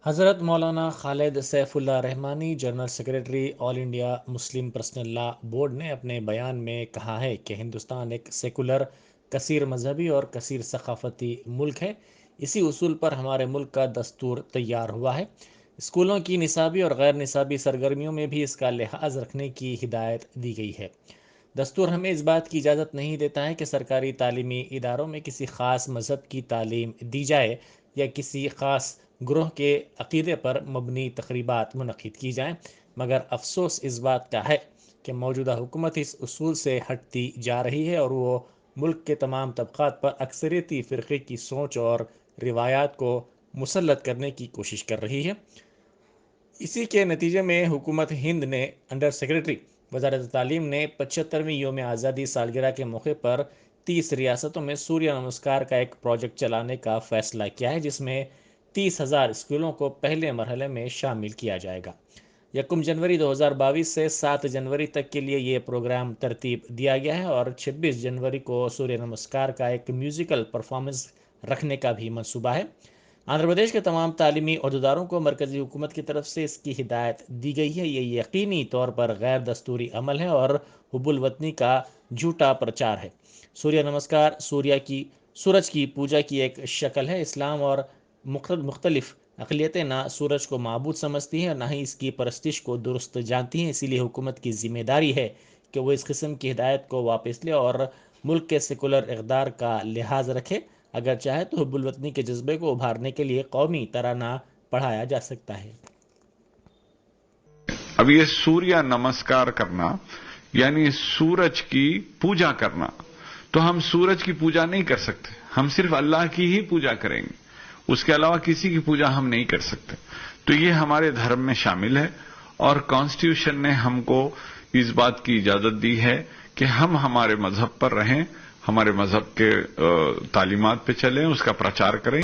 حضرت مولانا خالد سیف اللہ رحمانی general secretary آل India Muslim personal لا board نے اپنے بیان میں کہا ہے کہ ہندوستان ایک سیکولر، کثیر مذہبی اور کثیر ثقافتی ملک ہے۔ اسی اصول پر ہمارے ملک کا دستور تیار ہوا ہے۔ اسکولوں کی نصابی اور غیر نصابی سرگرمیوں میں بھی اس کا لحاظ رکھنے کی ہدایت دی گئی ہے۔ دستور ہمیں اس بات کی اجازت نہیں دیتا ہے کہ سرکاری تعلیمی اداروں میں کسی خاص مذہب کی تعلیم دی جائے یا کسی خاص گروہ کے عقیدے پر مبنی تقریبات منعقد کی جائیں، مگر افسوس اس بات کا ہے کہ موجودہ حکومت اس اصول سے ہٹتی جا رہی ہے اور وہ ملک کے تمام طبقات پر اکثریتی فرقے کی سوچ اور روایات کو مسلط کرنے کی کوشش کر رہی ہے۔ اسی کے نتیجے میں حکومت ہند نے انڈر سیکرٹری وزارت تعلیم نے 75ویں یوم آزادی سالگرہ کے موقع پر 30 ریاستوں میں سوریہ نمسکار کا ایک پروجیکٹ چلانے کا فیصلہ کیا ہے، جس میں 30,000 اسکولوں کو پہلے مرحلے میں شامل کیا جائے گا۔ 1 جنوری 2022 سے 7 جنوری تک کے لیے یہ پروگرام ترتیب دیا گیا ہے اور 26 جنوری کو سوریہ نمسکار کا ایک میوزیکل پرفارمنس رکھنے کا بھی منصوبہ ہے۔ آندھرا پردیش کے تمام تعلیمی عہدیداروں کو مرکزی حکومت کی طرف سے اس کی ہدایت دی گئی ہے۔ یہ یقینی طور پر غیر دستوری عمل ہے اور حب الوطنی کا جھوٹا پرچار ہے۔ سوریہ نمسکار سورج کی پوجا کی ایک شکل ہے۔ اسلام اور مختلف اقلیتیں نہ سورج کو معبود سمجھتی ہیں اور نہ ہی اس کی پرستش کو درست جانتی ہیں، اسی لیے حکومت کی ذمہ داری ہے کہ وہ اس قسم کی ہدایت کو واپس لے اور ملک کے سیکولر اقدار کا لحاظ رکھے۔ اگر چاہے تو حب الوطنی کے جذبے کو ابھارنے کے لیے قومی ترانہ پڑھایا جا سکتا ہے۔ اب یہ سوریہ نمسکار کرنا یعنی سورج کی پوجا کرنا، تو ہم سورج کی پوجا نہیں کر سکتے، ہم صرف اللہ کی ہی پوجا کریں گے، اس کے علاوہ کسی کی پوجا ہم نہیں کر سکتے۔ تو یہ ہمارے دھرم میں شامل ہے اور کانسٹیٹیوشن نے ہم کو اس بات کی اجازت دی ہے کہ ہم ہمارے مذہب پر رہیں، ہمارے مذہب کے تعلیمات پہ چلیں، اس کا پرچار کریں۔